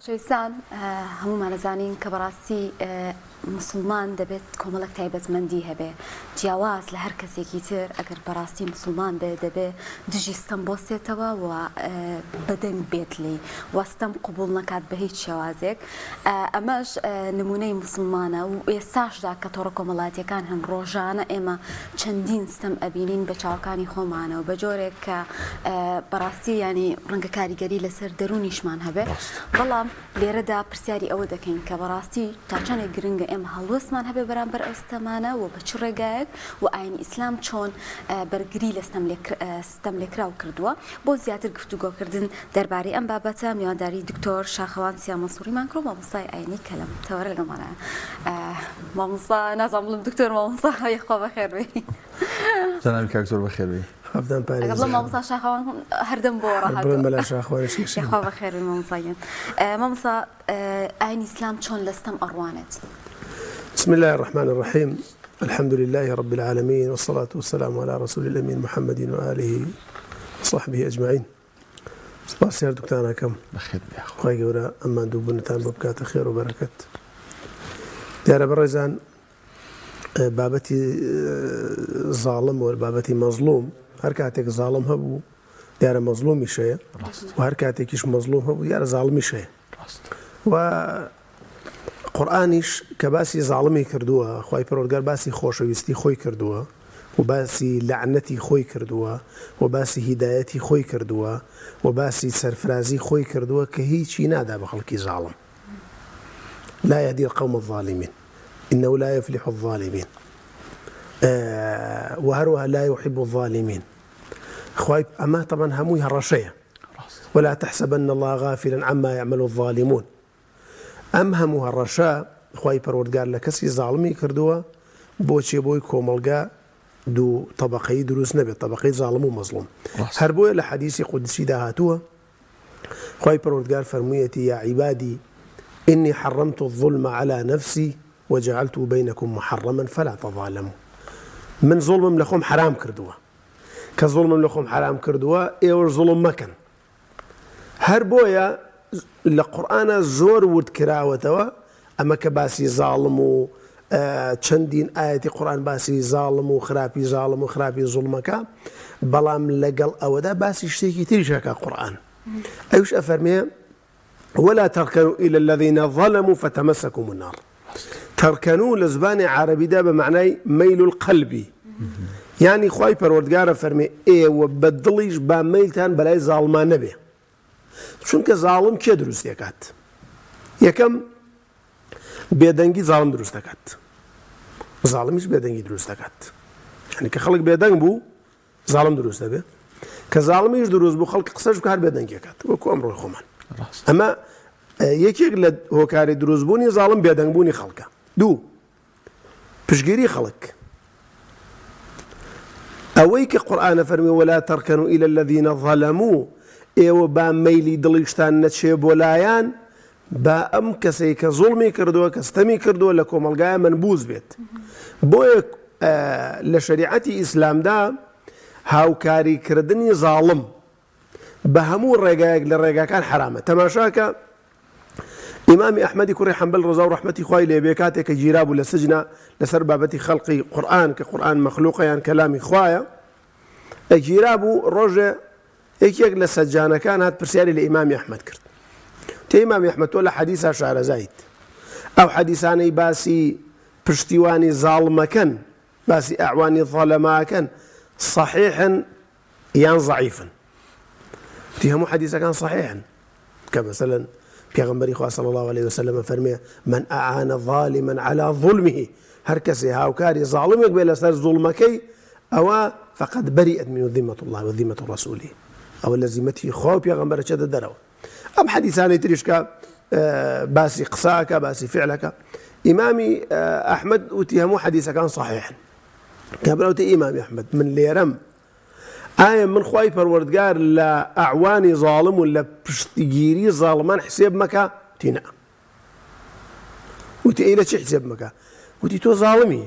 شويسان هەمومان نەزانین کە بەڕاستی مسلمان دەبێت کۆمەڵێک تایبەتمەندی هەبێ جیاواز لە هەر کەسێکی تر ئەگەر بەڕاستی مسلمان بێ دەبێ دژی ستەم بۆستێتەوە و بەدەنگ بێت لی وەستەم قبول نەکات بە هیچ شێوازێک ئەمەش نمونەی مسلمانە و ئێستاشدا کە تۆڕە کۆمەڵاتیەکان هەم ڕۆژانە ئێمە چەندین ستەم ئەبینین بە چاوەکانی خۆمانە و بە جۆرێک کە بەڕاستی ینی ڕەنگە کاریگەری لەسەر دەرونیشمان هەبێ بەڵام لێرەدا پرسیاری ئەوە دەکەین کە بەڕاستی تا چەندێک گرنگە ئێمە هەڵوەستمان هەبێ بەرامبەر ئەو ستەمانە و بە چ ڕێگایەک و ئاینی ئیسلام چۆن بەرگری لە ستەم لێکراو کردووە بۆ زیاتر گفتوگۆکردن دەربارەی ئەم بابەتە میوانداری دکتۆر شاخەوان سیا مەنسووریمان کرۆ مامۆستای ئاینی کەلەم تەوەرە لەگەڵمانە مامۆستا نازانم بڵم دکتۆر مامۆستا یەخوا بەخێر بێ جەنابی کاک زۆر بەخێر بێ قبل مامۆستا شاخەوان هەردەم بۆ ڕاهات یەخوا بەخێر بێ مامۆستایان مامۆستا ئاینی ئیسلام چۆن لە ستەم ئەڕوانێت بسم الله الرحمن الرحيم الحمد لله رب العالمين والصلاة والسلام على رسول الأمين محمد وآله وصحبه أجمعين سپاس یار دکتانەکەم خی گەورە ئەممان دوو بنتان بۆ بکاتە خێر و بەرەکەت دیارە بەڕێزان بابەتی زاڵم و بابەتی مەزلوم هەر کاتێک زاڵم هەبوو دیارە مەزلومیشەیە و هەر کاتێکیش مەزلوم هەبوو دیارە زاڵمیشەیە و قورئانیش کە باسی زاڵمی کردووە خی پەروەردگار باسی خۆشەویستی خۆی کردووە و باسی لعنەتی خۆی کردووە و باسی هیدایەتی خۆی کردووە و باسی سەرفرازی خۆی کردووە کە هیچی نادا بە خەڵکی زاڵم لا يهدي القوم الظالمين إنه لا يفلح الظالمين وهروها لا يحب الظالمين خوايب أما طبعا هموي هالرشية ولا تحسبن الله غافلا عما يعمل الظالمون ئەم هەموو هەڕەشە خی پەروەردگار لە کەسی زاڵمی کردووە بۆچێ بۆی کۆمەڵگا دوو طبقەی دروست نەبێت طبقەی زاڵم و مەزلوم هەر بۆیە لە حەدیسی قودسیدا هاتووە خی پەروەردگار فەرموویەتی یا عیبادی إني حرمت الظلم على نفسي وجعلت بينكم محرما فلا تظالموا من ظلمم لەخۆم حرام کردووە کە ظلمم لەخۆم حرام کردووە ئێوە ظلم مەکەن هەر بۆیە لە قورئانە زۆر ورد کراوەتەوە ئەمە کە باسی زاڵم و چەندین ئاەتی قورئان باسی زاڵم و خراپی زاڵم و خراپی زوڵمەکە بەڵام لەگەڵ ئەوەدا باسی شتێکی تریشەکە قورئان ئەوش ئەفەرمێ ولا تركنوا إلى الذين ظلموا فتمسكم النار تركنوا لە زبانی عەرەبیدا بە معنای مەیل القەلبی یعنی خی پەروەردگارە فەرمێ ئێوە بە دڵیش با مەیلتان بەلای زاڵمان نەبێ چونکە زاڵم کێ دروست دەکات یەکەم بێدەنگی زاڵم دروست دەکات زاڵمیش بێدەنگی دروست دەکات یعنی کە خەڵک بێدەنگ بوو زاڵم دروست دەبێ کە زاڵمیش دروست بوو خەڵک قسەش بکە هەر بێدەنگیەکات وەکو ئەمڕۆی خۆمان ئەمە یەکێک لە هۆکاری دروستبوونی زاڵم بێدەنگبوونی خەڵکە دوو پشگیری خەڵک ئەوەی کە قورئانە فەرمی ولا تركنوا إلى الذين ظلموا ئێوە با مەیلی دڵیشتان نەچێ بۆ لایەن با ئەم کەسەی کە زوڵمی کردووە کە ستەمی کردووە لە کۆمەلگایە منبووز بێت بۆیە لە شەریعەتی ئیسلامدا هاوکاریکردنی زاڵم بە هەموو ڕێگایەک لە ڕێگاکان حرامە تەماشاکە ئیمامی ئەحمەدی کوڕی حەنبەل ڕزا و ڕەحمەتی خوای لێبێ کاتێک کە گیرا بوو لە سجنە لەسەر بابەتی خەڵقی قورئان کە قورئان مەخلوقە یان کەلامی خوایە ئەگیرا بوو ڕۆژێ یەکێک لە سەجانەکان هات پرسیاری لە ئیمامی ئەحمەد کرد تێ ئیمامی ئەحمەد تۆ لە حەدیسا شارەزایت ئەو حەدیسانەی باسی پشتیوانی زاڵمەکەن باسی ئەعوانی ظەلەماکەن صەحیحن یان ضەعیفن تی هەموو حەدیسەکان صەحیحن کە مەسەلەن پێغەمبەری خوا صلی الله عليه وسلم فەرمێ من ئەعانە ظالما على ظلمه هەر کەسێ هاوکاری زاڵمێک بێ لەسەر زوڵمەکەی ئەوە فقط برئت منه ذمة الله وذمة رسوله ئەوە لە زیمەتی خوا و پێغەمبەرە چێتە دەرەوە ئەم حەدیسانەی تریشکە باسی قساکە باسی فعلەکە ئیمامی ئەحمەد وتی هەموو حەدیسەکان صەحیحن کە بەراوتە ئیمامی ئەحمەد من لێرەم ئایا من خوای پەروەردگار لە ئەعوانی زاڵم و لە پشتگیری زاڵمان حسێب مەکە وتی نە وتی ئەی لە چی حسێب مەکە وتی تۆ زاڵمی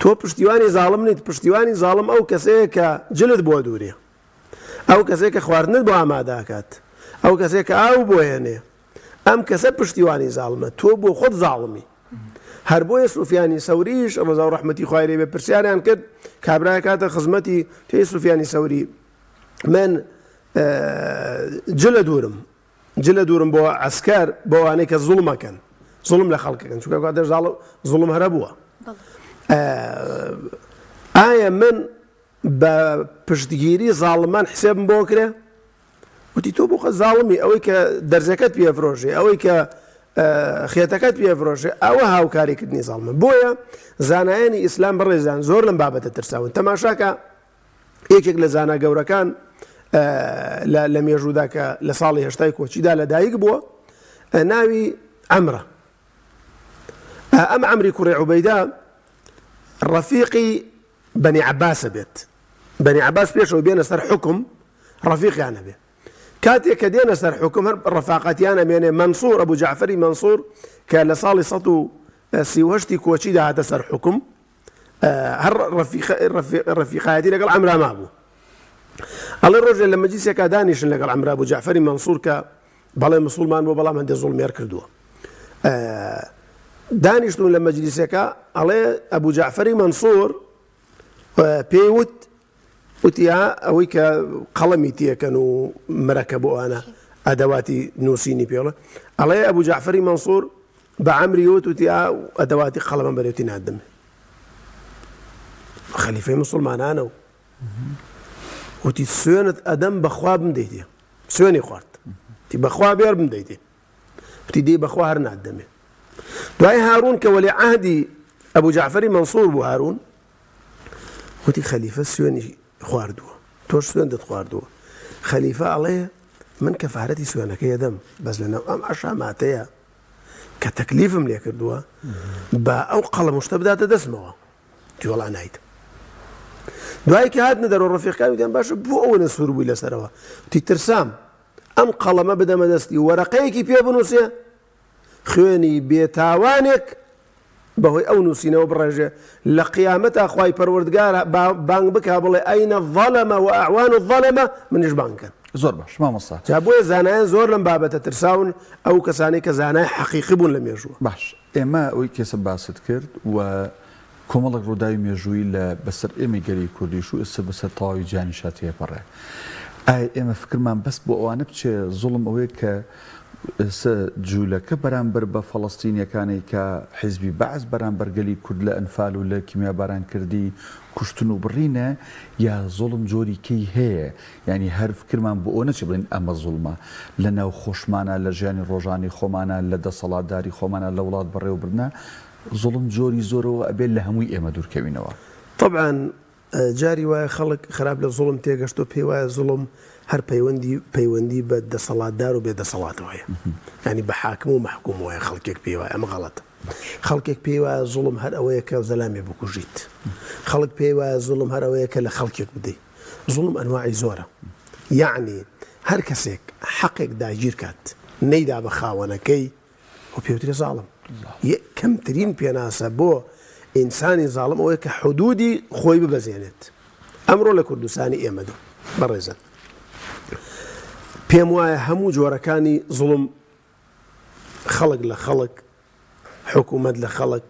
تۆ پشتیوانی زاڵم نیت پشتیوانی زاڵم ئەو کەسەیە کە جلت بۆ دوورێ ئەو کەسێک کە خواردنت بۆ ئامادەکات ئەو کەسێک کە ئاو بۆ هێنێ ئەم کەسە پشتیوانی زاڵمە تۆ بۆ خۆت زاڵمی هەر بۆیە سوفیانی سەوریش ڕەزا و ڕەحمەتی خوای لێ بێ پرسیاریان کرد کابرای کاتە خزمەتی تێی سوفیانی سەوری من جلە دوورم بۆ عسکار بۆ ئەوانەی کە زوڵمەکەن زوڵم لە خەڵکەکەن چونکە کاتە زوڵم هەرە بووە ئایا من بە پشتگیری زاڵمان حسێبم بۆ کرێ وتی تۆ بۆ خە زاڵمی ئەوەی کە دەرزەکەت پێفرۆژێ ئەوەی کە خێتەکەت پێفرۆژێ ئەوە هاوکاریکردنی زاڵمە بۆیە زانایانی ئیسلام بڕێزان زۆر لەم بابەتە ترساون تەماشاکە یەکێک لە زانا گەورەکان لە مێژوودا کە لە ساڵی هێشتای کۆچیدا لەدایک بووە ناوی عەمرە ئەم عەمری کوڕی عوبەیدا ڕەفیقی بەنی عەباسە بێت بەنی عەباس پێشەوە بێنە سەر حوکم ڕەفیقیانە بێ کاتێک کە دێنە سەر حوکم هەر ڕەفاقەتیان ئەمێنێ مەنسوور ئەبوو جەعفەری مەنسوور کە لە ساڵی 1930 کۆچیدا هاتە سەر حوکم هەر ڕەفیقایەتی لەگەڵ عەمرا مابوو ئەڵێ ڕۆژێ لە مەجلیسێکا دانیشن لەگەڵ عەمرا بوو جەعفەری مەنسوور کە بەڵێ موسڵمان بۆ بەڵام هەندێک زوڵمیار کردووە دانیشتون لە مەجلیسێکە ئەڵێ ئەبوو جەعفەری مەنسوور پێی وتیا ئەوەی کە قەڵەمی تێکەن و مرەکە بۆ ئەوانە ئەدەواتی نووسینی پێڵە ئەڵێ ئەبوو جەعفەری مەنسوور بە عەمری وتیا ئەدەواتی قەڵەمە بەرێتی نادەمێ خەلیفەی موسڵمانانە و وتی سوێنت ئەدەم بەخوا بمدەیتێ سوێنی خوارد تی بەخوا بێر بمدەیتێ وتی دێ بەخوا هەر نادەمێ دوای هارون کە وەلی عەهدی ئەبوو جەعفەری مەنسوور بوو هارون وتی خەلیفە سوێنی خواردووە تۆش سوێندت خواردووە خەلیفە ئەڵێ من کەفارەتی سوێنەکەی دەم بەس لەناو ئەم عەشاماتەیە کە تەکلیفم لێ کردووە بە ئەو قەڵەم شتە بداتە دەستمەوە تی وەڵا نایت دوای کە هاتنە دەرەوە ڕەفیقەکانی وتیان باشە بۆ ئەوە نەسوور بووی لەسەرەوە وتی ترسام ئەم قەڵەمە بدەمە دەستی وەرەقەیەکی پێ بنووسێ خوێنی بێتاوانێک بەهۆی ئەو نووسینەوە بڕێژێ لە قیامەتا خوای پەروەردگار بانگ بکا بڵێ ئەینە الظەلەمە و ئەعوان الظەلەمە منیش بانگکەن زۆر باش مامۆستا جا بۆیە زانایان زۆر لەم بابەتە ترساون ئەو کەسانەی کە زانای حەقیقی بوون لە مێژووە باش ئێمە ئەوەی کێسە باست کرد و کۆمەڵک ڕووداوی مێژووی لە بەسەر ئێمە گەری کوردیش و ئێستا بەسەر تەواوی جانیشات هێپەڕێ ئایا ئێمە فکرمان بەس بۆ ئەوانە بچێ زوڵم ئەوەیە کە جوولەکە بەرامبەر بە فەڵەستینیەکانی کە حیزبی بەعز بەرامبەر گەلی کورد لە ئەنفال و لە کیمیاباران کردی کوشتن و بڕینە یا زوڵم جۆری کەی هەیە یعنی هەر فکرمان بۆ ئەو نەچێ بڵێن ئەمە زوڵمە لە ناو خۆشمانە لە ژیانی ڕۆژانی خۆمانە لە دەسەڵاتداری خۆمانە لە وڵات بەڕێوەبردنە زوڵم جۆری زۆرەوە ئەبێت لە هەمووی ئێمە دوورکەوینەوە طبعا جاری وایە خەڵک خراپ لە زوڵم تێگەشتۆ پێی وایە زوڵم هەر پەیوەندی بە دەسەڵاتدار و بێدەسەڵاتەوەیە ینی بە حاکم و مەحکوم وایە خەڵکێک پێی وایە ئەمە غەڵەتە خەڵکێک پێی وایە زوڵم هەر ئەوەیە کە زەلامێ بکوژیت خەڵک پێی وایە زوڵم هەر ئەوەیە کە لە خەڵکێک بدەیت زوڵم ئەنواعی زۆرە یعنی هەر کەسێک حەقێک داگیر کات نەیدا بە خاوەنەکەی و پێوترێ زاڵم کەمترین پێناسە بۆ ئینسانی زاڵم ئەوەیە کە حدودی خۆی ببەزێنێت ئەمڕۆ لە کوردستانی ئێمەدا بەڕێزە پێم وایە هەموو جۆرەکانی زوڵم خەڵک لە خەڵک حکوومەت لە خەڵک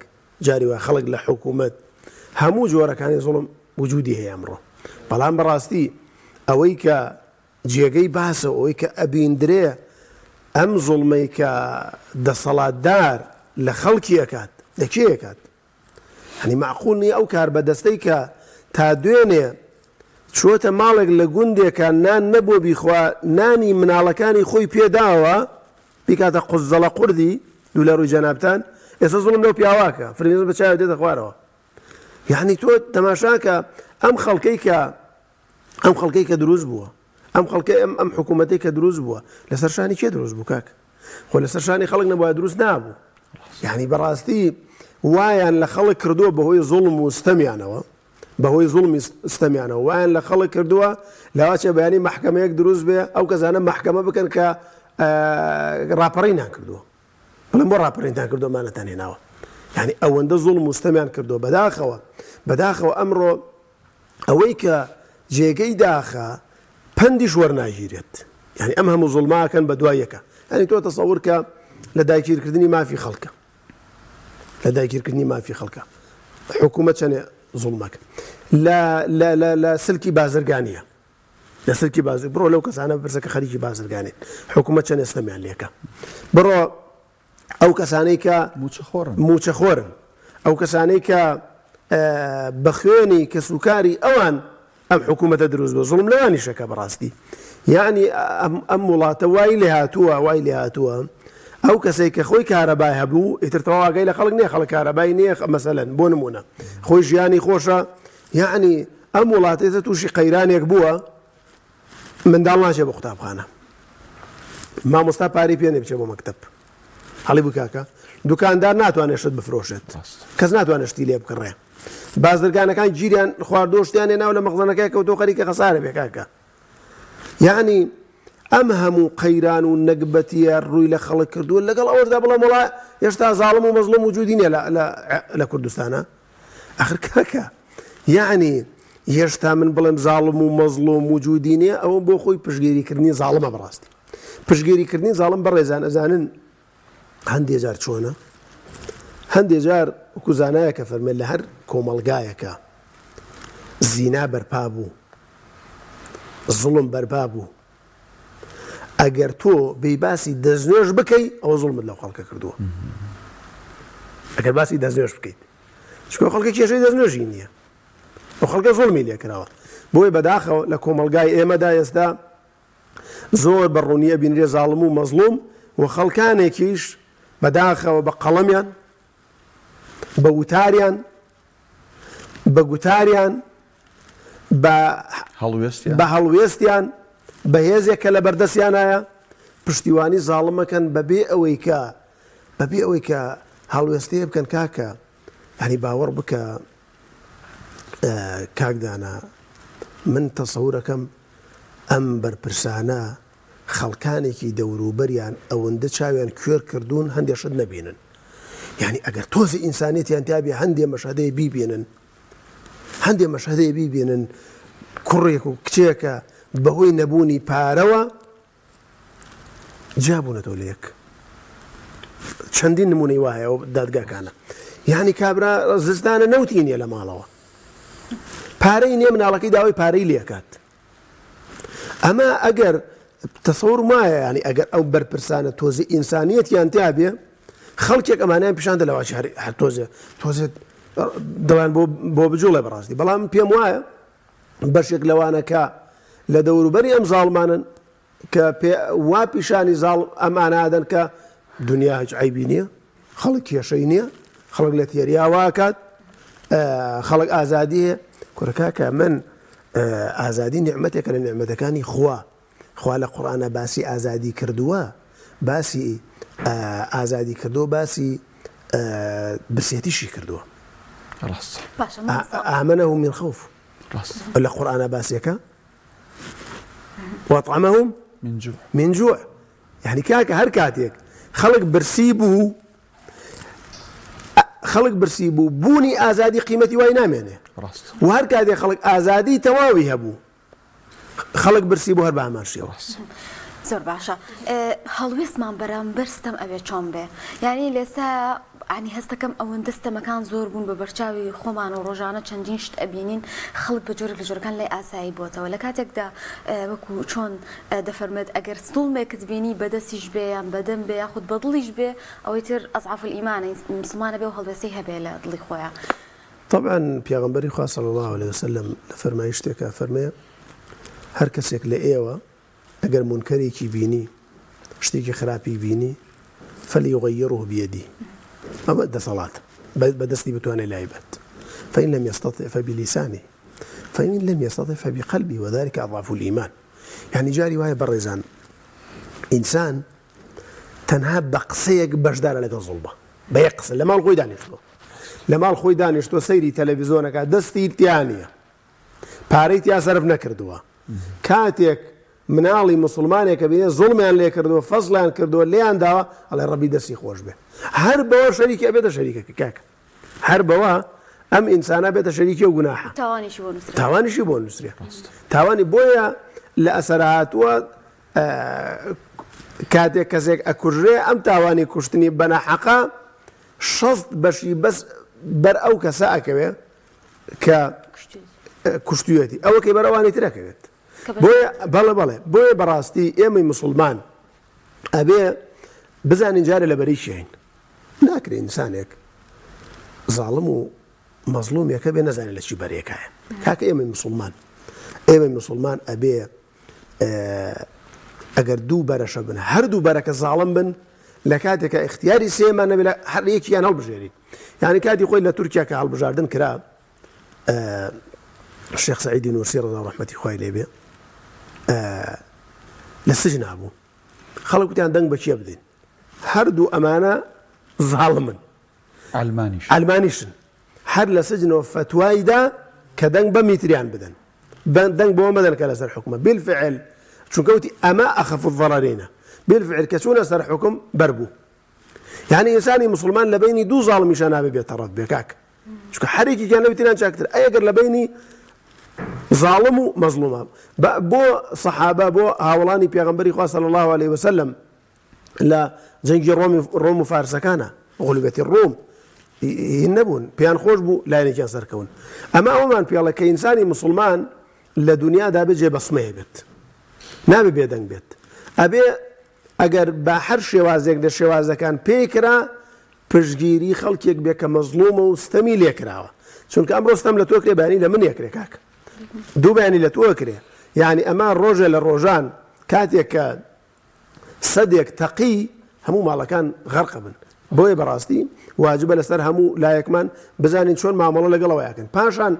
جاری وایە خەڵک لە حکوومەت هەموو جۆرەکانی زوڵم وجودی هەیە ئەمڕۆ بەڵام بەڕاستی ئەوەی کە جێگەی باسە ئەوەی کە ئەبیندرێ ئەم زوڵمەی کە دەسەڵاتدار لە خەڵکی ئەکات لەکێ ئەکات هەنی معقول نییە ئەو کار بەدەستەی کە تا دوێنێ چۆتە ماڵێک لە گوندێکە نان نەبووە بیخوا نانی مناڵەکانی خۆی پێداوە بیکاتە قوزەڵە قوردی دوو لە ڕووی جەنابتان ئێستا زوڵم لەو پیاواکە فرمێسک بە چاوی دێتە خوارەوە یعنی تۆ تەماشاکە ئەم خەڵکەی کە دروست بووە ئەم حکوومەتەی کە دروست بووە لەسەر شانی کێ دروست بوو کاک خۆ لەسەر شانی خەڵک نەبووە دروست نابوو یعنی بەڕاستی وایان لە خەڵک کردووە بەهۆی زوڵم و ستەمیانەوە بەهۆی زوڵمی ستەمیانەوە وایان لە خەڵک کردووە لاواچە بەیانی محکەمەیەک دروست بێ ئەو کەزانە محکەمە بکەن کە ڕاپەڕینیان کردووە بڵێن بۆ ڕاپەڕینتان کردومانەتان هێناوە یعنی ئەوەندە زوڵم و ستەمیان کردووە بەداخەوە ئەمڕۆ ئەوەی کە جێگەی داخە پەندیش وەرناگیرێت یعنی ئەم هەموو زوڵماکەن بە دوایەکە ینی تۆ تەسەوور کە لە دایکگیرکردنی مافی خەڵکە لە دایکگیرکردنی مافی خەڵکە حکوومەت چەنێ زوڵمەکە لە سلکی بازرگانیە لە سلکی بازر بڕۆ لەو کەسانە بپرسە کە خەریکی بازرگانێن حکوومەت چەند ئێستەمیان لێکە بڕۆ ئەو کەسانەی کە موچەخۆرن ئەو کەسانەی کە بە خوێنی کەسوکاری ئەوان ئەم حکوومەتە دروست بە زوڵم لەوانی شەکە بەڕاستی یعنی ئەم وڵاتە وای لێ هاتووە ئەو کەسێک کە خۆی کارەبای هەبوو ئیتر تەواگەی لە خەڵک نییە خەڵک کارەبای نییە مەسەلەن بۆ نمونە خۆی ژیانی خۆشە یعنی ئەم وڵاتێتە تووشی قەیرانێک بووە منداڵ ناچێ بۆ قوتابخانە مامۆستا پارەی پێ نێ بچێ بۆ مەکتەب هەڵی بکاکە دوکاندار ناتوانێت شت بفرۆشێت کەس ناتوانێت شتی لێ بکڕێ بازرگانەکان گیریان خواردۆشتیان ناو لە مەخزنەکەی کەوتۆ خەریکە خەسارە بێکاکە یعنی ئەم هەموو قەیران و نەکبەتیە ڕووی لە خەڵک کردووە لەگەڵ ئەوەشدا بڵێم وڵا هێشتا زاڵم و مەزلوم وجودی نییە لە کوردستانە ئاخر کاکە یعنی هێشتا من بڵێم زاڵم و مەزلوم وجودی نییە ئەوە بۆ خۆی پشتگیریکردنی زاڵمە بەڕاستی پشتگیریکردنی زاڵم بەڕێزان ئەزانن هەندێک جار چۆنە هەندێک جار وەکو زانایە کە فەرمێت لە هەر کۆمەڵگایەکە زینا بەرپا بوو زوڵم بەرپا بوو ئەگەر تۆ بەیباسی دەستنوێژ بکەی ئەوە زوڵمت لەو خەڵکە کردووە ئەگەر باسی دەستنوێژ بکەیت چکۆ خەڵکە کێشەی دەستنوێژی نییە ئەو خەڵکە زوڵمی لێ کراوە بۆی بەداخەوە لە کۆمەڵگای ئێمەدا ئێستا زۆر بەڕوونیە بینرێ زاڵم و مەزلوم و خەڵکانێکیش بەداخەوە بە قەڵەمیان بە وتاریان بە گوتاریان بە هەڵوێستیان بە هێزێک کە لە بەردەستیانایە پشتیوانی زاڵمەکەن بەبێ ئەوەی کە هەڵوێستەیە بکەن کاکە هەنی باوەڕ بکە کاکدانا من تەسەورەکەم ئەم بەرپرسانە خەڵکانێکی دەوروبەریان ئەوەندە چاویان کوێر کردوون هەندێک شت نەبینن یعنی ئەگەر تۆزی ئینسانێتیان تابێ هەندێ مەشهدەیە بیبێنن کوڕێک و کچێکە بەهۆی نەبوونی پارەوە جابوونەتەوە لە یەک چەندین نمونەی وایە ئەو دادگاکانە یعنی کابرا زستانە نەوتی نییە لە ماڵەوە پارەی نییە مناڵەکەی داوای پارەی لێکات ئەمە ئەگەر تەسەور مایە ینی ئەگەر ئەو بەرپرسانە تۆزی ئینسانیەتیان تابێ خەڵکێک ئەمانیان پیشاندا لەواچی هەر تۆزێ دەڵیان بۆ بجوڵێ بەڕاستی بەڵام پێم وایە بەشێک لەوانەکە لە دەوروبەری ئەم زاڵمانن کە وا پیشانی زاڵ ئەمانادەن کە دنیا هیچ عیبی نییە خەڵک کێشەی نییە خەڵک لە تێریاواکات خەڵک ئازادی هەیە کوڕکاکە من ئازادی نیعمەتێکە لە نیعمەتەکانی خوا لە قورئانە باسی ئازادی کردووە باسی ئازادی کردو باسی برسێتیشی کردووە ئامنەهم من خوف لە قورئانە باسیەکە وەطعەمەهم من جوع یعنی کاکە هەر کاتێک خەڵک برسی بوو بوونی ئازادی قیمەتی وای نامێنێ و هەر کاتێک خەڵک ئازادی تەواوی هەبوو خەڵک برسی بوو هەر بە هەمان شێوە زۆر باشە هەڵوێستمان بەرامبەر ستەم ئەوێ چۆن بێ یعنی لێسا عنی هەستەکەم ئەوەندە ستەمەکان زۆر بوون بە بەرچاوی خۆمان و ڕۆژانە چەندین شت ئەبینین خەڵک بە جۆرێک لە جۆرەکان لێ ئاسایی بۆتەوە لە کاتێکدا وەکو چۆن دەفەرمێت ئەگەر ستوڵمێکت بینی بەدەستیش بێ یان بەدەم بێ یاخود بە دڵیش بێ ئەوەی تر ئەضعاف الئیمانە مسلمانە بێ و هەڵوێستی هەبێ لە دڵی خۆیان طبعا پێغەمبەری خوا صلی الله عليه وسلم لە فەرمایشتێکە فەرمێ هەر کەسێک لە ئێوە ئەگەر منکەرێکی بینی شتێکی خراپی بینی فليغيره بيده ئەمە دەسەڵات بەدەستی بتوانێت لای بێت فإن لم يستطع فبلسانه فإن لم يستطع فبقلبه وذلك أضعف الإيمان يعني جاري وایە بەڕێزان ئینسان تەنها بە قسەیەک بەشدارە لەگەڵ زوڵمە بە یەک قسە لە ماڵ خۆی دانیشتۆ سەیری تەلەڤیزۆنەکە دەستی تیانە پارەی تیا سەرف نەکردووە کاتێک مناڵی مسلمانێکە بینێ زوڵمیان لێ کردووە فەزڵیان کردووە لێیان داوە ئەڵێ ڕەبی دەستی خۆش بێ هەر بەوە شەریکە بێتە شەریکەکە کاکە هەر بەوە ئەم ئینسانە بێتە شەریکی و گوناحە تاوانیشی بۆ نووسرێ تاوانی بۆیە لە ئەسەر هاتووە کاتێک کەسێک ئەکوژێ ئەم تاوانی کوشتنی بەناحەقا 60 بەشی بەس بەر ئەو کەسە ئەکەوێ کە کوشتوێتی ئەوە کەی بەرەوانی ترەکەوێت بەڵێ بۆیە بەڕاستی ئێمەی مسلمان ئەبێ بزانین جارە لە بەری شین ناکرێ ئینسانێک زاڵم و مەزلومێکە بێ نەزانێت لە چی بەرێکایە کاکە ئێمەی مسلمان ئەبێ ئەگەر دوو بەرەشە بن هەردوو بەرەکە زاڵم بن لە کاتێکە اختیاری سێمان نەبێت لە هەر یەکیان هەڵبژێرین یعنی کاتی خۆی لە تورکیا کە هەڵبژاردن کرا الشيخ سعيد نورسي رضي الله رحمته خوای لێبێ لە سجن بوو خەڵک وتیان دەنگ بەچیە بدەین هەردوو ئەمانە زاڵمن ئەلمانیشن هەر لە سجنەوە فتوایدا کە دەنگ بە میتریان بدەن دەنگ بۆ مەدەن کە لەسەر حکومە بالفعل چونکە وتی ئەمە ئەخەف الضەرەرینە بالفعل کە چوونە سەر حکم بەربوو یعنی ئینسانی مسلمان لە بینی دوو زاڵمیشە نابێ بێتەڕەف بێ کاک چونکە هەرێکیان لەوتیان چاکتر ئەگەر لە بینی ظالم و مەظلومە بۆ سەحابە بۆ هاوڵانی پێغەمبەری خوا صلی الله عليه وسلم لە جەنگی ڕۆم و فارسەکانە غولبەتی ڕۆم هین نەبوون پێیان خۆش بوو لایەنێکیان سەرکەون ئەمە ئەومان پێڵە کە ئینسانی مسلمان لە دنیادا بێ جێبەسمەیە بێت نابێ بێدەنگ بێت ئەبێ ئەگەر بە هەر شێوازێک لە شێوازەکان پێیکرا پشتگیری خەڵکێک بێ کە مەزلومە و ستەمی لێکراوە چونکە ئەمڕۆ ستەم لە تۆ کرێ بەیانی لە من یەکرێ کاکە دوو بەیانی لە تۆ کرێ یعنی ئەمە ڕۆژێ لە ڕۆژان کاتێک کە سەدێک تەقی هەموو ماڵەکان غەرق بن بۆیە بەڕاستی واجبە لەسەر هەموو لایەکمان بزانین چۆن مامەڵە لەگەڵەوە یاکەن پاشان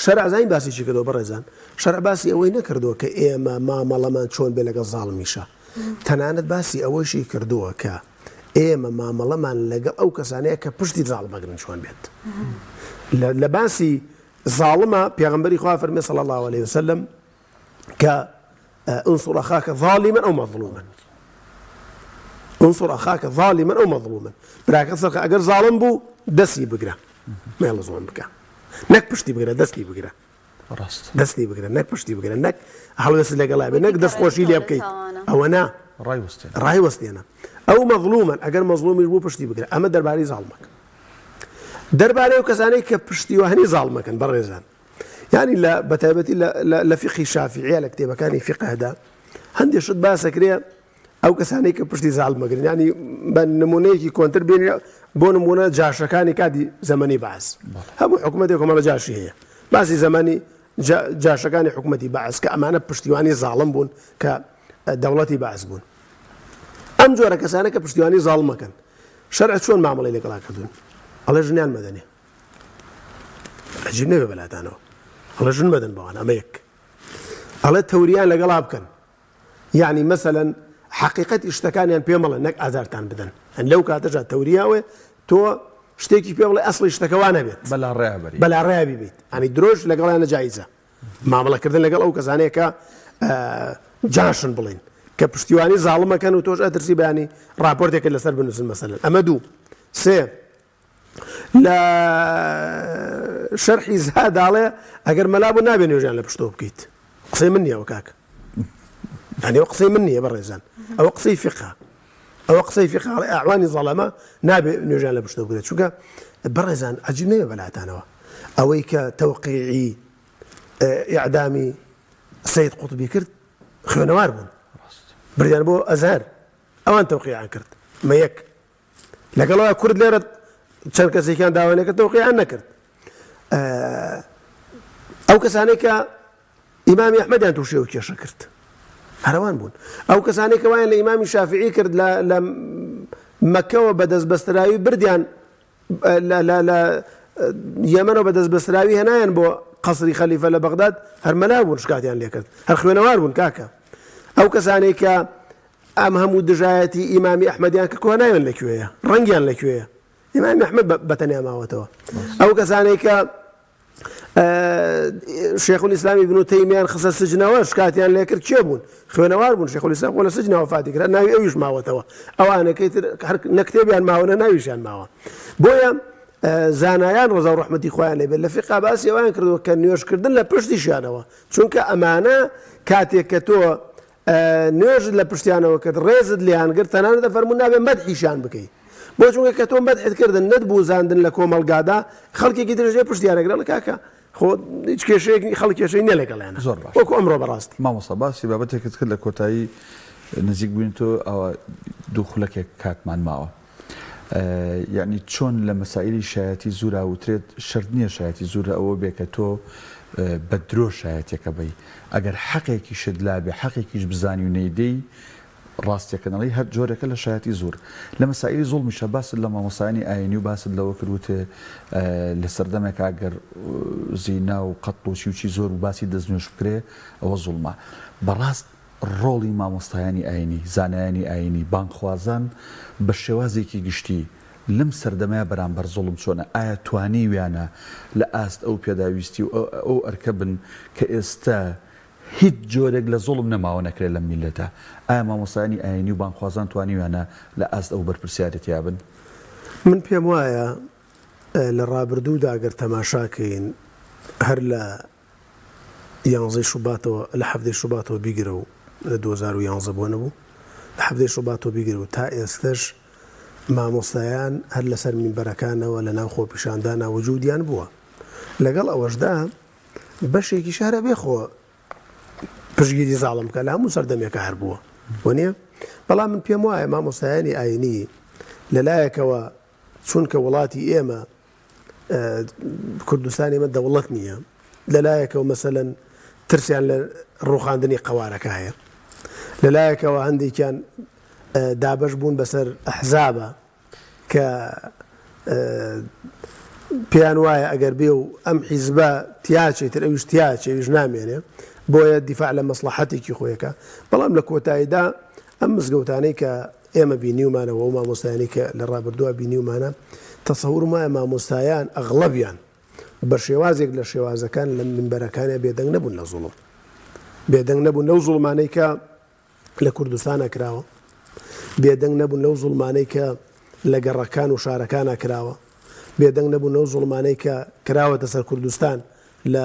شەرع زانین باسی چی کردەوە بەڕێزان شەرع باسی ئەوەی نەکردووە کە ئێمە مامەڵەمان چۆن بێ لەگەڵ زاڵمیشە تەنانەت باسی ئەوەشی کردووە کە ئێمە مامەڵەمان لەگەڵ ئەو کەسانەیە کە پشتی زاڵمەگرن چۆن بێت لە باسی ظالمە پێغەمبەری خوا فەرمێ صلی الله عليه وسلم کە انصر أخاك ظالما أو مظلوما انصر أخاك ظالما أو مظلوما براکە ئەگەر ظالم بوو دەستی بگرە مێڵە زۆن بکە نەک پشتی بگرە دەستی بگرە دەستی بگرە نەک پشتی بگرە نەک هەڵوێست لەگەڵا بێ نەک دەستخۆشی لێ بکەیت ئەوە نا ڕایوەستێنە ئەو مەظلومن ئەگەر مەظلومیش بوو پشتی بگرە ئەمە دەربارەی زاڵمەکە دەربارەی ئەو کەسانەی کە پشتیوانی زاڵمەکەن بەڕێزان یعنی بەتایبەتی لە فقهی شافعیە لە کتێبەکانی فقهدا هەندێک شت باسەکرێ ئەو کەسانەی کە پشتی زاڵمەگرن ینی بە نمونەیەکی کۆنتر بێنێ بۆ نمونە جاشەکانی کاتی زەمەنی بەعەز هەموو حکومەتێک کۆمەڵە جاشی هەیە باسی زەمانی جاشەکانی حکومەتی بەعەز کە ئەمانە پشتیوانی زاڵم بوون کە دەوڵەتی بەعەز بوون ئەم جۆرە کەسانە کە پشتیوانی زاڵمەکەن شەرع چۆن مامەڵەی لەگەڵا کردوون ئەڵێ ژنیان مەدەنێ عەجیب نەبێ بەلاتانەوە ئەڵێ ژن مەدەن بەوان ئەمە یەک ئەڵێ تەوریان لەگەڵا بکەن یعنی مەسەلەن حقیقەتی شتەکانیان پێ مەڵێن نەک ئازارتان بدەن هەن لەو کاتەژە تەوریاوێ تۆ شتێکی پێ بڵێ ئەسڵی شتەکەوا نەبێت بەلا ڕێیا بیبیت ئەنی درۆژ لەگەڵیان نەجایزە مامەڵەکردن لەگەڵ ئەو کەسانەیە کە جاشن بڵین کە پشتیوانی زاڵمەکەن و تۆش ئەترسی بەیانی راپۆرتێکە لەسەر بنووسن مەسەلەن ئەمە دوو سێ لە شەرحی زاداڵێ ئەگەر مەلا بوو نابێ نوێژیان لە پشتۆ بکەیت قسەی من نییە کاکە يعني قصي مني برزان او قصي فقه او قصي فقه على اعواني ظلمه نابي نرجع له بشتو قلت شو برزان عجبني بلاتانوا اويك توقيعي اعدامي سيد قطبي كرت خوانوار بون بردان بو ازهر اوان توقيع كرت ما يك لقالوا كرد ليره شركه زي كان داوانك توقيع كرت او كسانيك امام احمد انتو شيو كيش كرت هەروان بوون ئەو کەسانێک وایان لە ئیمامی شافعی کرد لە مەکەوە بەدەست بەستراوی بردیان لە یەمەنەوە بەدەست بەستراوی هێنایان بۆ قەسری خەلیفە لە بەغداد هەرمەلا بوون شکاتیان لێ کرد هەر خوێنەوار بوون کاکە ئەو کەسانێک کە ئەم هەموو دژایەتی ئیمامی ئەحمەدیان کە کۆناوێن لەکوێیە ڕەنگیان لەکوێیە ئیمامی ئەحمەد بەتەنیا ماوەتەوە ئەو کەسانێک کە شيخ الإسلام ابن تيمية خصص سجنوا شكاتيان لكر كيبون خوانوار بون شيخ الإسلام ولا سجنوا فاتك ناوي أويش معه توا أو أنا كيتر نكتب عن معه ناويش عن معه بويا زانایان ڕزا و ڕەحمەتی خۆیان لێبێت لە فقه باسی ئەویان کردووە کە نوێژکردن لە پشتی شانەوە چونکە ئەمانە کاتێک کە تۆ نوێژت لە پشتیانەوە کرد ڕێزت لیان گرت تەنانەت دەفەرمون نابێ مەدحیشان بکەیت بۆ چونکە کە تۆ مەدحت نەتبووزاندن لە کۆمەڵگادا خەڵکێکی درێژێ پشتیانەگرە لە کاکە خۆ هیچ کێشەیەکی خەڵک کێشەی نێ لەگەڵیانە زۆر باش. وەکو ئەمڕۆ بەڕاستی مامۆستا باسی بابەتێکت کرد لە کۆتایی نزیک بووین تۆ ئەوە دوو خولەکێک کاتمان ماوە یعنی چۆن لە مەسائلی شایەتی زورا وترێت شەرت نییە شایەتی زورە ئەوە بێ کە تۆ بە درۆ شایەتێکە بی ئەگەر حەقێکی شت لابێ حەقێکیش بزانی و نەیدەی ڕاستیەکەنەڵی هەر جۆرەکە لە شایەتی زۆر لە مەسائلی زوڵمیشە باست لە مامۆسایانی ئاینی و باست لەوە کردوتێ لە سەردەمێک ئەگەر زینا و قەت و چی زۆر و باسی دەستنوێش بکرێ ئەوە زوڵمە بەڕاست ڕۆڵی مامۆستایانی ئاینی زانایانی ئاینی بانخوازان بە شێوازێکی گشتی لەم سەردەمای بەرامبەر زوڵم چۆنە ئایا توانی ویانە لە ئاست ئەو پێداویستی و ئەو ئەرکە بن کە ئێستا هیچ جۆرێک لە زوڵم نەماوە نەکرێت لەم میلەتە ئایا مامۆستایانی ئاینی و بانخوازان توانیویانە لە ئاست ئەو بەرپرسیارەتی یابن من پێم وایە لە ڕابردوودا ئەگەر تەماشاکەین هەر لە 11 شوباتەوە لە 7 شوباتەوە بیگرە و لە 2011 بۆ نەبوو لە 7 شوباتەوە بیگرە و تا ئێستش مامۆستایان هەر لەسەر مینبەرەکانەوە لە ناو خۆپیشاندانا وجودیان بووە لەگەڵ ئەوەشدا بەشێکی شارە بێخۆ پشگیری زاڵم کە لە هەموو سەردەمێکە هەر بووە وەنیە بەڵام من پێم وایە مامۆستایانی ئاینی لەلایەکەوە چونکە وڵاتی ئێمە کوردستانی ئێمە دەوڵەت نییە لەلایەکەوە مەسەلەن ترسیان لە ڕوخاندنی قەوارەکە هەیە لەلایەکەوە هەندێکیان دابش بوون بەسەر ئەحزابە کە پێیان وایە ئەگەر بێ و ئەم حیزبە تیاچێتتر ئەویش تیاچێویش نامێنێ بۆیە دیفاع لە مەسلحەتێکی خۆیەکە بەڵام لە کۆتاییدا ئەم مزگەوتانەی کە ئێمە بینیومانەوە و مامۆستایانی کە لە ڕابردووە بینیومانە تەسەور وایە مامۆستایان ئەغڵەبیان بە شێوازێک لە شێوازەکان لە منبەرەکانە بێدەنگ نەبوون لە زوڵم بێدەنگ نەبوون لەو زوڵمانەی کە لە کوردستانە کراوە بێدەنگ نەبوون لەو زوڵمانەی کە لە گەڕەکان و شارەکانە کراوە بێدەنگ نەبوون لەو زوڵمانەی کە کراوەتە سەر کوردستان لە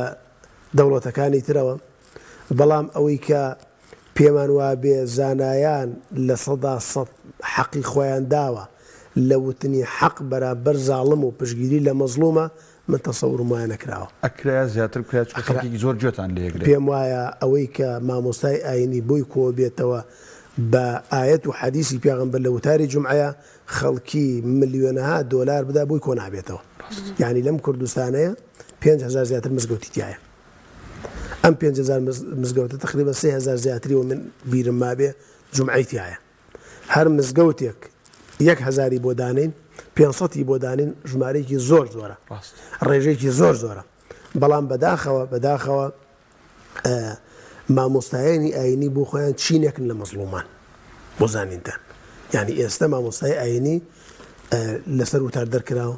دەوڵەتەکانی ترەوە بەڵام ئەوەی کە پێمان وابێ زانایان لە 100% حەقی خۆیان داوە لە وتنی حەق بەرامبەر زاڵم و پشگیری لە مەزلومە من تەسەورم وایە نەکراوە ئەکرا زیاتر خەڵکی زۆر جوێتان لێگرێت پێم وایە ئەوەی کە مامۆستای ئاینی بۆی کۆ بێتەوە بە ئاەت و حەدیسی پێغەمبەر لە وتاری جومعەیە خەڵکی ملیۆنەها دۆلار بدا بۆی کۆ نابێتەوە یعنی لەم کوردستانەیە 5,000 زیاتر مزگەوتی تایە ئەم 5,000 مزگەوتە تقریبا 3,000 زیاتری و من بیرم مابێ جومعەی تایە هەر مزگەوتێک 1,000 بۆ دانین 500 بۆ دانین ژمارەیەکی زۆر زۆرە ڕێژەیەکی زۆر زۆرە بەڵام بەداخەوە مامۆستایانی ئاینی بۆ خۆیان چینێکن لە مەزلومان بۆ زانینتان یعنی ئێستا مامۆستای ئاینی لەسەر وتار دەرکراوە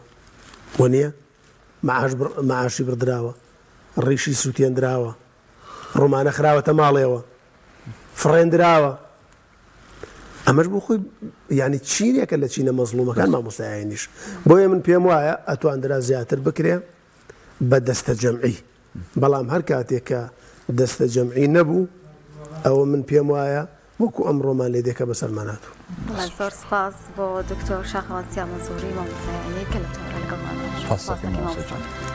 بۆ نییە مەعاشی بردراوە ڕیشی سووتێنراوە ڕۆمانە خراوەتە ماڵێەوە فڕێنراوە ئەمەش بۆ خۆی یعنی چینێکە لە چینە مەزلومەکان مامۆستای ئاینیش بۆیە من پێم وایە ئەتواندرا زیاتر بکرێ بە دەستە جەمعی بەڵام هەر کاتێک کە دەستە جەمعی نەبوو ئەوە من پێم وایە وەکو ئەمڕۆمان لێ دێکە بەسەرماناتوە زۆر سپاس بۆ دکتۆر شاخەوان سیامەزۆری مامۆستای ئاینی کە لە تۆڕە لەگەڵمانە